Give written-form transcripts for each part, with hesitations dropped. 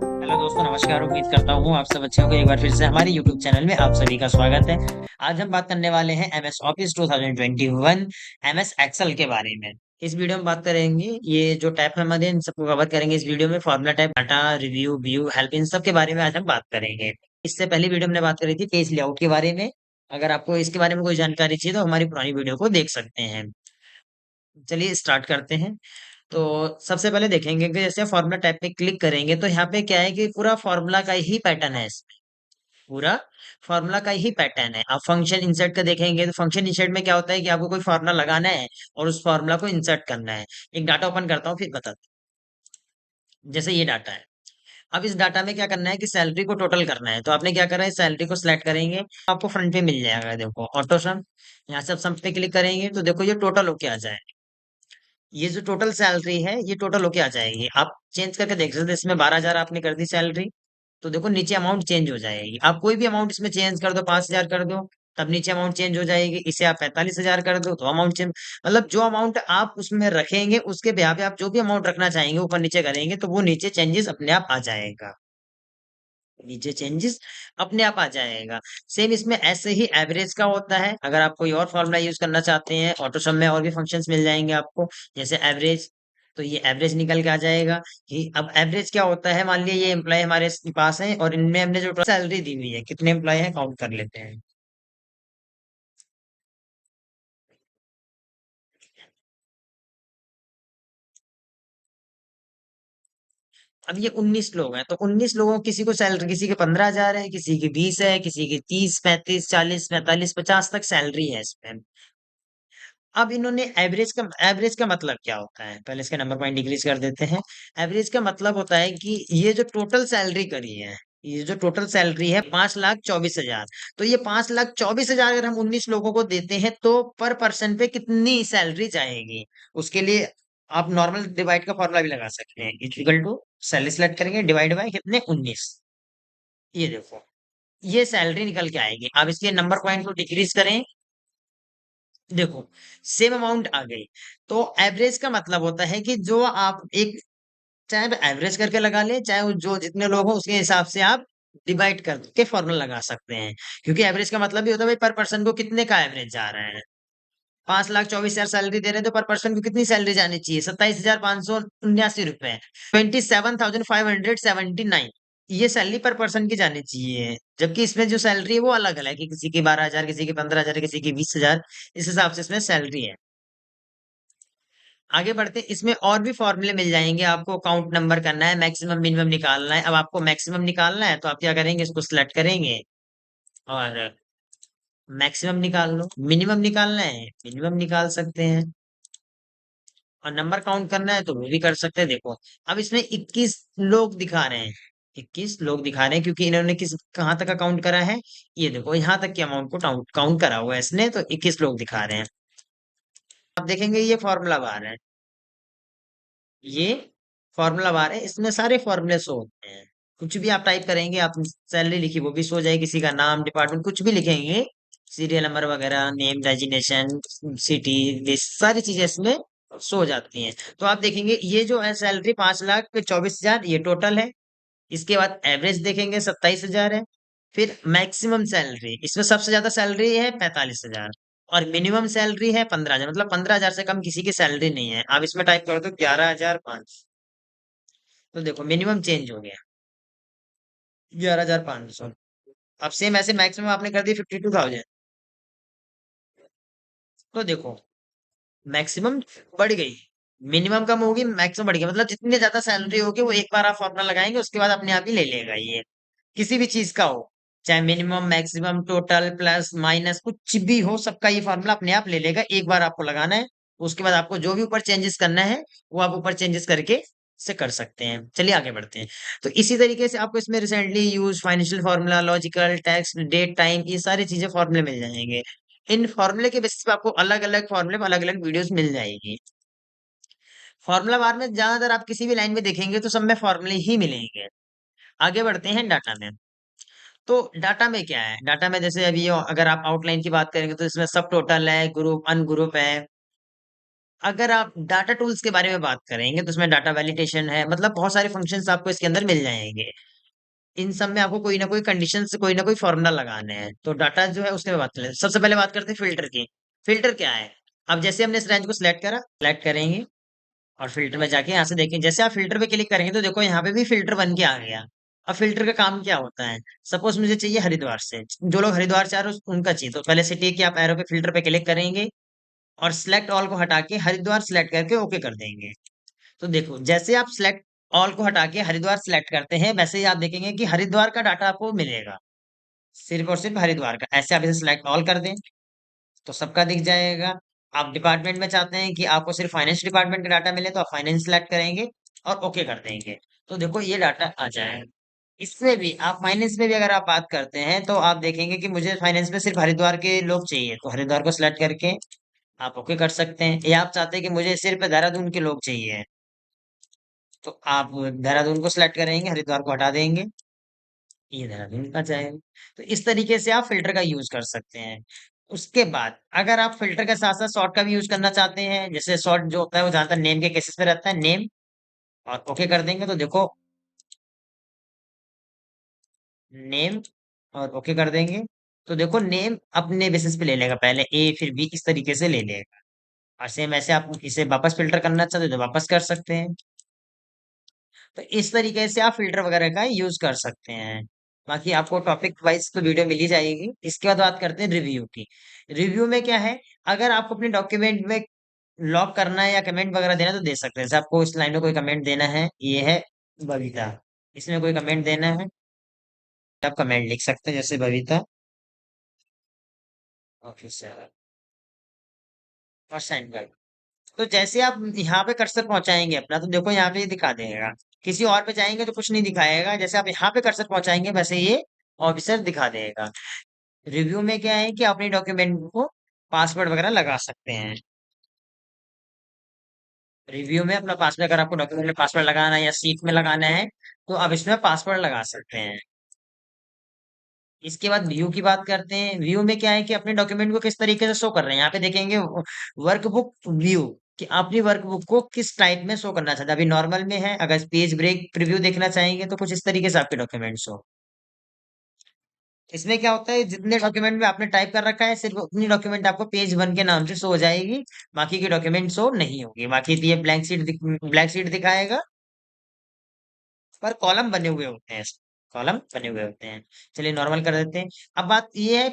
Hello दोस्तों, नमस्कार। उम्मीद करता हूँ आप सब अच्छे होंगे। एक बार फिर से हमारे यूट्यूब चैनल में आप सभी का स्वागत है। आज हम बात करने वाले हैं एमएस ऑफिस 2021 एमएस एक्सेल के बारे में। इस वीडियो में बात करेंगे, ये जो टैब है हमारे, इन सबको कवर करेंगे इस वीडियो में। Formula tab, data, review, view, help, इन सब के बारे में आज हम बात करेंगे। इससे पहले वीडियो में हमने बात करी थी पेज लेआउट के बारे में। अगर आपको इसके बारे में कोई जानकारी चाहिए तो हमारी पुरानी वीडियो को देख सकते हैं। चलिए स्टार्ट करते हैं। तो सबसे पहले देखेंगे कि जैसे फॉर्मूला टैब पे क्लिक करेंगे तो यहाँ पे क्या है कि पूरा फॉर्मूला का ही पैटर्न है इसमें। पूरा फॉर्मूला का ही पैटर्न है। आप फंक्शन इंसर्ट का देखेंगे तो फंक्शन इंसर्ट में क्या होता है कि आपको कोई फॉर्मूला लगाना है और उस फॉर्मूला को इंसर्ट करना है। एक डाटा ओपन करता हूँ फिर बताता हूँ। जैसे ये डाटा है। अब इस डाटा में क्या करना है कि सैलरी को टोटल करना है। तो आपने क्या करा है, सैलरी को सिलेक्ट करेंगे, आपको फ्रंट पे मिल जाएगा। देखो ऑटो सम, यहाँ से आप सम पे क्लिक करेंगे तो देखो ये टोटल होके आ जाए। ये जो टोटल सैलरी है ये टोटल होके आ जाएगी। आप चेंज करके देख सकते हैं। इसमें 12,000 आपने कर दी सैलरी, तो देखो नीचे अमाउंट चेंज हो जाएगी। आप कोई भी अमाउंट इसमें चेंज कर दो, 5,000 कर दो, तब नीचे अमाउंट चेंज हो जाएगी। इसे आप 45,000 कर दो तो अमाउंट चेंज, मतलब जो अमाउंट आप उसमें रखेंगे उसके ब्याह पे आप जो भी अमाउंट रखना चाहेंगे ऊपर नीचे करेंगे तो वो नीचे चेंजेस अपने आप आ जाएगा। नीचे चेंजेस अपने आप आ जाएगा। सेम इसमें ऐसे ही एवरेज का होता है। अगर आप कोई और फॉर्मूला यूज करना चाहते हैं, ऑटो सम में और भी फंक्शंस मिल जाएंगे आपको, जैसे एवरेज। तो ये एवरेज निकल के आ जाएगा कि अब एवरेज क्या होता है। मान लिया ये एम्प्लॉय हमारे पास है और इनमें हमने जो सैलरी दी हुई है, कितने एम्प्लॉय हैं काउंट कर लेते हैं। अब ये 19 लोग हैं तो 19 लोगों किसी को सैलरी, किसी के 15,000 है, किसी की 20 है, किसी की 30, 35, 40, 45, 50 तक सैलरी है इसमें। अब इन्होंने एवरेज का मतलब क्या होता है, पहले इसके नंबर पॉइंट डिक्रीज कर देते हैं। एवरेज का मतलब होता है कि ये जो टोटल सैलरी करी है, ये जो टोटल सैलरी है 5,24,000। तो ये 5,24,000 अगर हम 19 लोगों को देते हैं तो पर पर्सन पे कितनी सैलरी जाएगी। उसके लिए आप नॉर्मल डिवाइड का फॉर्मूला भी लगा सकते हैं। इक्वल टू सैलरी सेलेक्ट करेंगे, डिवाइड बाय कितने, 19। ये देखो, ये सैलरी निकल के आएगी। आप इसके नंबर पॉइंट को डिक्रीज करें, देखो सेम अमाउंट आ गई। तो एवरेज का मतलब होता है कि जो आप एक, चाहे एवरेज करके लगा ले, चाहे वो जो जितने लोग हो उसके हिसाब से आप डिवाइड करके फॉर्मूला लगा सकते हैं। क्योंकि एवरेज का मतलब भी होता है भाई पर पर्सन को कितने का एवरेज जा रहा है। 5,24,000 सैलरी दे रहे हैं तो पर पर्सन को कितनी सैलरी जानी चाहिए, 27,579 रुपए, 27,579। ये सैलरी पर पर्सन की जानी चाहिए। जबकि इसमें जो सैलरी है वो अलग अलग है कि किसी की 12,000, किसी की 15,000, किसी की 20,000। इस हिसाब से इसमें सैलरी है। आगे बढ़ते हैं, इसमें और भी फॉर्मूले मिल जाएंगे। आपको काउंट नंबर करना है, मैक्सिमम मिनिमम निकालना है। अब आपको मैक्सिमम निकालना है तो आप क्या करेंगे, इसको सिलेक्ट करेंगे और मैक्सिमम निकाल लो। मिनिमम निकालना है, मिनिमम निकाल सकते हैं। और नंबर काउंट करना है तो वो भी कर सकते हैं। देखो अब इसमें 21 लोग दिखा रहे हैं। 21 लोग दिखा रहे हैं क्योंकि इन्होंने किस कहाँ तक का काउंट करा है। ये देखो यहाँ तक की अमाउंट को काउंट काउंट करा हुआ है इसने, तो 21 लोग दिखा रहे हैं। आप देखेंगे ये फॉर्मूला बार है। ये फॉर्मूला बार है, इसमें सारे फॉर्मूले शो होते हैं। कुछ भी आप टाइप करेंगे, आप सैलरी लिखी वो भी शो हो जाएगी, किसी का नाम, डिपार्टमेंट कुछ भी लिखेंगे, सीरियल नंबर वगैरह, नेम, डेजिग्नेशन, सिटी, दिस सारी चीजें इसमें शो हो जाती हैं। तो आप देखेंगे ये जो है सैलरी 5,24,000 ये टोटल है। इसके बाद एवरेज देखेंगे 27,000 है। फिर मैक्सिमम सैलरी, इसमें सबसे ज्यादा सैलरी है 45,000 और मिनिमम सैलरी है 15,000। मतलब 15,000 से कम किसी की सैलरी नहीं है। आप इसमें टाइप कर दो 11,500, तो देखो मिनिमम चेंज हो गया 11,500। अब सेम ऐसे मैक्सिमम आपने कर दी 52,000, तो देखो मैक्सिमम बढ़ गई, मिनिमम कम होगी, मैक्सिमम बढ़ गई। मतलब जितनी ज्यादा सैलरी होगी वो एक बार आप फॉर्मूला लगाएंगे उसके बाद अपने आप ही ले लेगा ये। किसी भी चीज का हो, चाहे minimum, maximum, total, plus, minus, कुछ भी हो, सबका ये फॉर्मूला अपने आप ले लेगा। एक बार आपको लगाना है, उसके बाद आपको जो भी ऊपर चेंजेस करना है वो आप ऊपर चेंजेस करके से कर सकते हैं। चलिए आगे बढ़ते हैं। तो इसी तरीके से आपको इसमें recently use, financial formula, logical, tax, date, time, ये सारी चीजें फॉर्मूले मिल जाएंगे। इन फॉर्मूले के बेसिस पे आपको अलग अलग फॉर्मूले में अलग अलग वीडियोस मिल जाएगी। फॉर्मूला बार में ज्यादातर आप किसी भी लाइन में देखेंगे तो सब में फॉर्मूले ही मिलेंगे। आगे बढ़ते हैं डाटा में। तो डाटा में क्या है, डाटा में जैसे अभी अगर आप आउटलाइन की बात करेंगे तो इसमें सब टोटल है, ग्रुप, अनग्रुप है, अगर आप डाटा टूल्स के बारे में बात करेंगे तो उसमें डाटा वैलिडेशन है, मतलब बहुत सारे फंक्शंस आपको इसके अंदर मिल जाएंगे। इन सब में आपको कोई ना कोई कंडीशन से कोई ना कोई फॉर्मूला लगाने हैं। तो डाटा जो है उसके में बात करें, सबसे पहले बात करते हैं फिल्टर की। फिल्टर क्या है? अब जैसे हमने इस रेंज को सिलेक्ट करा, सिलेक्ट करेंगे और फिल्टर में जाके यहाँ से देखें, जैसे आप फिल्टर पे क्लिक करेंगे तो देखो यहाँ पे भी फिल्टर बन के आ गया। अब फिल्टर का काम क्या होता है? सपोज मुझे चाहिए हरिद्वार से, जो लोग हरिद्वार से आ रहे हैं उनका चाहिए, तो पहले सिटी की आप एरो पे फिल्टर पे क्लिक करेंगे और सिलेक्ट ऑल को हटा के हरिद्वार सिलेक्ट करके ओके कर देंगे। तो देखो जैसे आप सिलेक्ट ऑल को हटा के हरिद्वार सिलेक्ट करते हैं, वैसे ही आप देखेंगे कि हरिद्वार का डाटा आपको मिलेगा, सिर्फ और सिर्फ हरिद्वार का। ऐसे आप इसे सिलेक्ट ऑल कर दें तो सबका दिख जाएगा। आप डिपार्टमेंट में चाहते हैं कि आपको सिर्फ फाइनेंस डिपार्टमेंट का डाटा मिले तो आप फाइनेंस सिलेक्ट करेंगे और ओके कर देंगे, तो देखो ये डाटा आ जाएगा। इसमें भी आप फाइनेंस में भी अगर आप बात करते हैं तो आप देखेंगे कि मुझे फाइनेंस में सिर्फ हरिद्वार के लोग चाहिए, तो हरिद्वार को सिलेक्ट करके आप ओके कर सकते हैं। या आप चाहते हैं कि मुझे सिर्फ देहरादून के लोग चाहिए, तो आप देहरादून को सिलेक्ट करेंगे, हरिद्वार को हटा देंगे, ये देहरादून का जाएगा। तो इस तरीके से आप फिल्टर का यूज कर सकते हैं। उसके बाद अगर आप फिल्टर के साथ साथ शॉर्ट का भी यूज करना चाहते हैं, जैसे शॉर्ट जो होता है वो ज्यादातर नेम के केसेस पे रहता है, नेम और ओके कर देंगे तो देखो नेम और ओके कर देंगे तो देखो नेम अपने बेसिस पे ले लेगा, पहले ए फिर बी, इस तरीके से ले लेगा। और सेम ऐसे आप इसे वापस फिल्टर करना चाहते हो तो वापस कर सकते हैं। तो इस तरीके से आप फिल्टर वगैरह का यूज कर सकते हैं। बाकी आपको टॉपिक वाइज तो वीडियो मिल ही जाएगी। इसके बाद बात करते हैं रिव्यू की। रिव्यू में क्या है, अगर आपको अपने डॉक्यूमेंट में लॉक करना है या कमेंट वगैरह देना है तो दे सकते हैं। जैसे आपको इस लाइन में कोई कमेंट देना है, ये है बबीता, इसमें कोई कमेंट देना है, आप कमेंट लिख सकते हैं जैसे बबीता ऑफिसर और सेंड कर। तो जैसे आप यहाँ पे कर्सर पहुंचाएंगे अपना तो देखो यहाँ पे ये दिखा देगा। किसी और पे जाएंगे तो कुछ नहीं दिखाएगा, जैसे आप यहाँ पे कर्सर पहुंचाएंगे वैसे ये ऑफिसर दिखा देगा। रिव्यू में क्या है कि अपने डॉक्यूमेंट को पासवर्ड वगैरह लगा सकते हैं। रिव्यू में अपना पासवर्ड, अगर आपको डॉक्यूमेंट में पासवर्ड लगाना है या सीट में लगाना है तो आप इसमें पासवर्ड लगा सकते हैं। इसके बाद व्यू की बात करते हैं। व्यू में क्या है कि अपने डॉक्यूमेंट को किस तरीके से शो कर रहे हैं, यहाँ पे देखेंगे वर्कबुक व्यू, कि अपनी वर्कबुक को किस टाइप में शो करना चाहते हैं। अभी नॉर्मल में है, अगर पेज ब्रेक प्रीव्यू देखना चाहेंगे तो कुछ इस तरीके से आपके डॉक्यूमेंट्स हो। इसमें क्या होता है, जितने डॉक्यूमेंट में आपने टाइप कर रखा है सिर्फ उतनी डॉक्यूमेंट आपको पेज वन के नाम से शो हो जाएगी, बाकी की डॉक्यूमेंट शो नहीं होगी। बाकी तो ये ब्लैंक शीट दिखाएगा, पर कॉलम बने हुए होते हैं, कॉलम बने हुए होते हैं। चलिए नॉर्मल कर देते हैं। अब बात ये है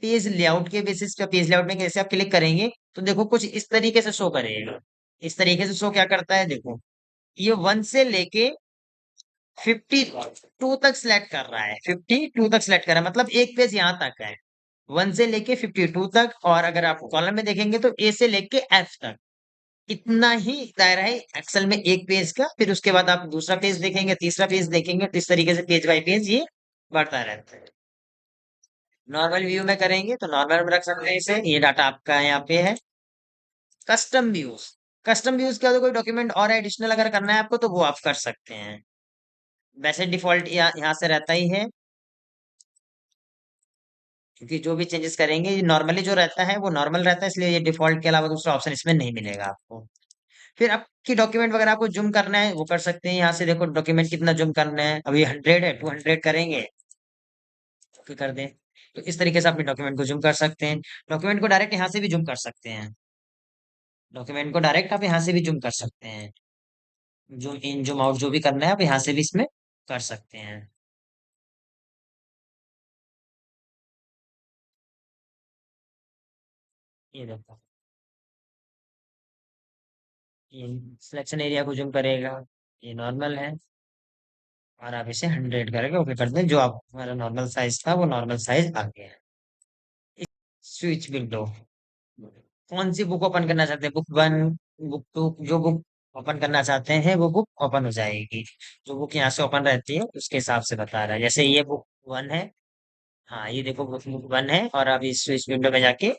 पेज लेआउट के बेसिस पे। पेज लेआउट में कैसे आप क्लिक करेंगे तो देखो कुछ इस तरीके से शो करेगा। इस तरीके से शो क्या करता है, देखो ये 1 से लेके 52 तक सिलेक्ट कर रहा है, 52 तक सिलेक्ट कर रहा है, मतलब एक पेज यहाँ तक है, 1 से लेके 52 तक। और अगर आप कॉलम में देखेंगे तो ए से लेके एफ तक, इतना ही दायरा है एक्सेल में एक पेज का। फिर उसके बाद आप दूसरा पेज देखेंगे, तीसरा पेज देखेंगे, तो इस तरीके से पेज बाय पेज ये बढ़ता रहता है। नॉर्मल व्यू में करेंगे तो नॉर्मल में रख सकते हैं इसे, ये डाटा आपका यहाँ पे है। कस्टम व्यूज, कस्टम व्यूज क्या होता है, कोई डॉक्यूमेंट और एडिशनल अगर करना है आपको तो वो आप कर सकते हैं। वैसे डिफॉल्ट यहाँ से रहता ही है, क्योंकि जो भी चेंजेस करेंगे नॉर्मली जो रहता है वो नॉर्मल रहता है, इसलिए ये डिफॉल्ट के अलावा दूसरा ऑप्शन इसमें नहीं मिलेगा आपको। फिर आपकी डॉक्यूमेंट वगैरह आपको जूम करना है वो कर सकते हैं। यहाँ से देखो डॉक्यूमेंट कितना जूम करना है, अभी 100 है, 200 करेंगे तो कर दें। तो इस तरीके से अपने डॉक्यूमेंट को जूम कर सकते हैं। डॉक्यूमेंट को डायरेक्ट यहाँ से भी जूम कर सकते हैं, डॉक्यूमेंट को डायरेक्ट आप यहाँ से भी जूम कर सकते हैं। जूम इन जूम आउट जो भी करना है आप यहाँ से भी इसमें कर सकते हैं। ये देखो, ये सिलेक्शन एरिया को जूम करेगा, ये नॉर्मल है, और आप इसे 100 करके ओके कर दें। जो आप हमारा नॉर्मल साइज था वो नॉर्मल साइज आ गया है। स्विच विंडो, कौन सी बुक ओपन करना चाहते हैं, बुक वन, बुक टू, जो बुक ओपन करना चाहते हैं वो बुक ओपन हो जाएगी। जो बुक यहाँ से ओपन रहती है उसके हिसाब से बता रहा है, जैसे ये बुक वन है। हाँ ये देखो बुक बुक वन है, और अब इस स्विच विंडो में जाके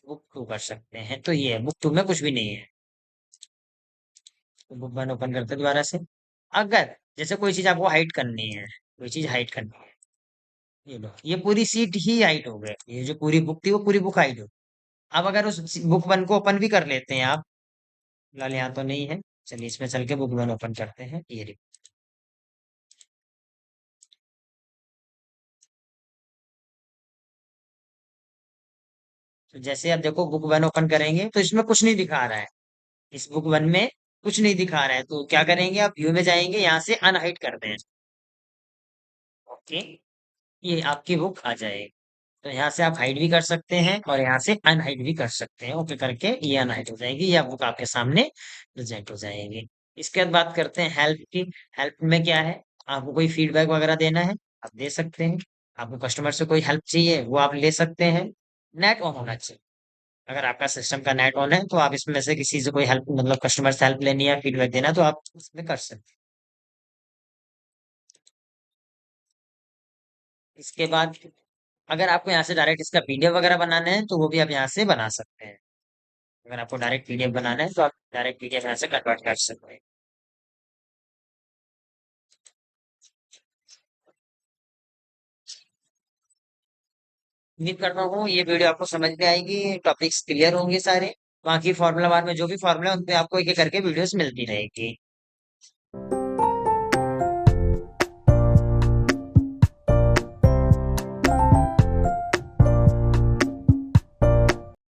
बुक टू कर सकते हैं, तो ये है बुक टू में कुछ भी नहीं है। तो बुक वन ओपन करते हैं दोबारा से। अगर जैसे कोई चीज आपको हाइड करनी है, कोई चीज हाइड करनी है, ये लो ये पूरी सीट ही हाइड हो गई, ये जो पूरी बुक थी वो पूरी बुक हाइड हो। अब अगर उस बुक वन को ओपन भी कर लेते हैं आप, फिलहाल यहाँ तो नहीं है। चलिए इसमें चल के बुक वन ओपन करते हैं, ये रही। तो जैसे आप देखो बुक वन ओपन करेंगे तो इसमें कुछ नहीं दिखा रहा है। इस बुक वन में कुछ नहीं दिखा रहा है, तो क्या करेंगे, आप व्यू में जाएंगे, यहाँ से अनहाइड कर दें। ओके, ये आपकी बुक आ जाएगी। तो यहाँ से आप हाइड भी कर सकते हैं और यहाँ से अनहाइड भी कर सकते हैं। ओके करके ये अनहाइड हो जाएगी, या बुक आपके सामने प्रेजेंट हो जाएगी। इसके बाद बात करते हैं हेल्प की। हेल्प में क्या है, आपको कोई फीडबैक वगैरह देना है, आप दे सकते हैं। आपको कस्टमर से कोई हेल्प चाहिए, वो आप ले सकते हैं। नेट ऑन होना चाहिए। अगर आपका सिस्टम का नेट ऑन है तो आप इसमें से किसी से कोई हेल्प, मतलब कस्टमर से हेल्प लेनी है, फीडबैक देना, तो आप इसमें कर सकते हैं। इसके बाद अगर आपको यहाँ से डायरेक्ट इसका पीडीएफ वगैरह बनाना है तो वो भी आप यहाँ से बना सकते हैं। अगर आपको डायरेक्ट पीडीएफ बनाना है तो आप डायरेक्ट पीडीएफ यहाँ से कन्वर्ट कर सकते हैं। उम्मीद करता हूँ ये वीडियो आपको समझ में आएगी, टॉपिक्स क्लियर होंगे सारे। बाकी फॉर्मूला बार में जो भी फॉर्मूला है उन पे आपको एक एक करके वीडियोस मिलती रहेगी।